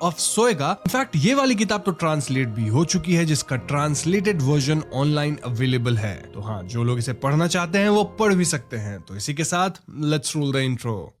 Of सोएगा। In fact ये वाली किताब तो ट्रांसलेट भी हो चुकी है, जिसका ट्रांसलेटेड वर्जन ऑनलाइन अवेलेबल है। तो हाँ, जो लोग इसे पढ़ना चाहते हैं वो पढ़ भी सकते हैं। तो इसी के साथ let's roll the intro.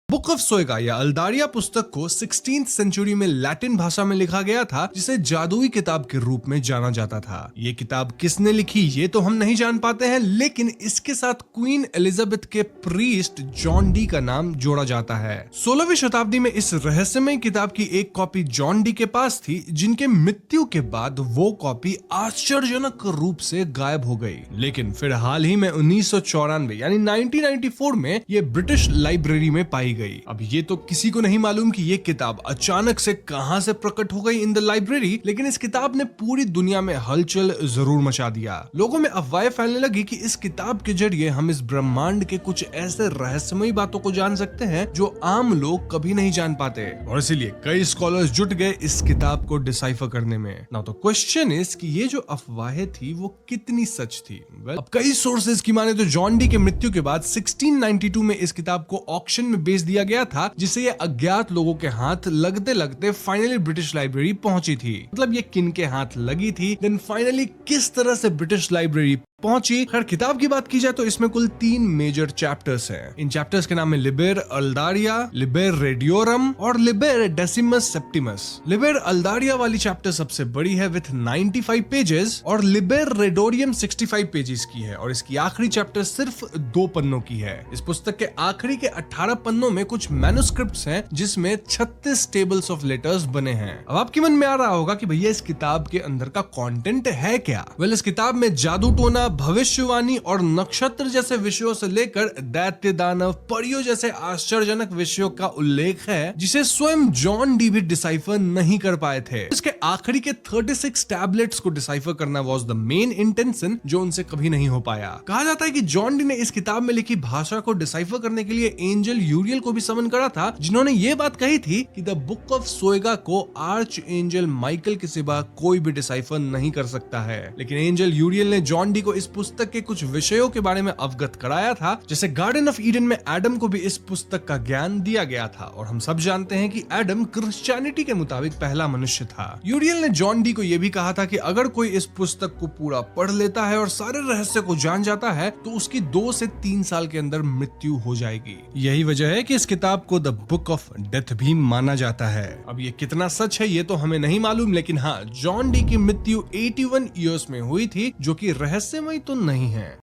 Book of सोएगा या अल्दारिया पुस्तक को 16th सेंचुरी में लैटिन भाषा में लिखा गया था, जिसे जादुई किताब के रूप में जाना जाता था। ये किताब किसने लिखी ये तो हम नहीं जान पाते हैं, लेकिन इसके साथ क्वीन एलिजाबेथ के प्रीस्ट जॉन डी का नाम जोड़ा जाता है। 16वीं शताब्दी में इस रहस्यमय किताब की एक कॉपी जॉन डी के पास थी, जिनके मृत्यु के बाद वो कॉपी आश्चर्यजनक रूप से गायब हो गई। लेकिन फिर हाल ही में 1994 यानी 1994 में ये ब्रिटिश लाइब्रेरी में पाई गई। अब ये तो किसी को नहीं मालूम कि ये किताब अचानक से कहां से प्रकट हो गई इन द लाइब्रेरी, लेकिन इस किताब ने पूरी दुनिया में हलचल जरूर मचा दिया। लोगों में अफवाहें फैलने लगी कि इस किताब के जरिए हम इस ब्रह्मांड के कुछ ऐसे रहस्यमयी बातों को जान सकते हैं जो आम लोग कभी नहीं जान पाते, और इसीलिए कई स्कॉलर्स जुट गए इस किताब को डिसाइफर करने में। नाउ द क्वेश्चन इज कि ये जो अफवाहें थी वो कितनी सच थी। अब कई सोर्सेज की माने तो जॉन डी के मृत्यु के बाद 1692 में इस किताब को ऑक्शन में बेच दिया गया था, जिसे ये अज्ञात लोगों के हाथ लगते लगते फाइनली ब्रिटिश लाइब्रेरी पहुंची थी। मतलब ये किन के हाथ लगी थी, देन फाइनली किस तरह से ब्रिटिश लाइब्रेरी पहुंची। खैर, किताब की बात की जाए तो इसमें कुल 3 मेजर चैप्टर्स हैं। इन चैप्टर्स के नाम है लिबर अल्दारिया, लिबर रेडियोरम और लिबर डेसिमस सेप्टिमस। लिबर अल्दारिया वाली चैप्टर सबसे बड़ी है विथ 95 पेजेस और लिबर रेडोरियम 65 पेजेस की है, और इसकी आखिरी चैप्टर सिर्फ 2 पन्नों की है। इस पुस्तक के आखिरी के 18 पन्नों में कुछ मैन्युस्क्रिप्ट्स हैं, जिसमें 36 टेबल्स ऑफ लेटर्स बने हैं। अब आपके मन में आ रहा होगा कि भैया इस किताब के अंदर का कंटेंट है क्या? वेल, इस किताब में जादू टोना, भविष्यवाणी और नक्षत्र जैसे विषयों से लेकर दैत्य, दानव, परियों जैसे आश्चर्यजनक विषयों का उल्लेख है, जिसे स्वयं जॉन डी भी डिसाइफर नहीं कर पाए थे। इसके आखिरी के 36 टैबलेट्स को डिसाइफर करना वाज द मेन इंटेंशन, जो उनसे कभी नहीं हो पाया। कहा जाता है कि जॉन डी ने इस किताब में लिखी भाषा को डिसाइफर करने के लिए एंजल यूरियल को भी समन करा था, जिन्होंने ये बात कही थी कि द बुक ऑफ सोएगा को आर्च एंजल माइकल के सिवा कोई भी डिसाइफर नहीं कर सकता है। लेकिन एंजल यूरियल ने जॉन डी को इस पुस्तक के कुछ विषयों के बारे में अवगत कराया था, जैसे गार्डन ऑफ ईडन में एडम को भी इस पुस्तक का ज्ञान दिया गया था, और हम सब जानते हैं कि एडम क्रिश्चियनिटी के मुताबिक पहला मनुष्य था। यूरियल ने जॉन डी को यह भी कहा था कि अगर कोई इस पुस्तक को पूरा पढ़ लेता है और सारे रहस्य को जान जाता है तो उसकी 2 से 3 साल के अंदर मृत्यु हो जाएगी। यही वजह है कि इस किताब को द बुक ऑफ डेथ भी माना जाता है। अब ये कितना सच है ये तो हमें नहीं मालूम, लेकिन हाँ, जॉन डी की मृत्यु 81 ईयर्स में हुई थी, जो कि रहस्यमय तो नहीं है।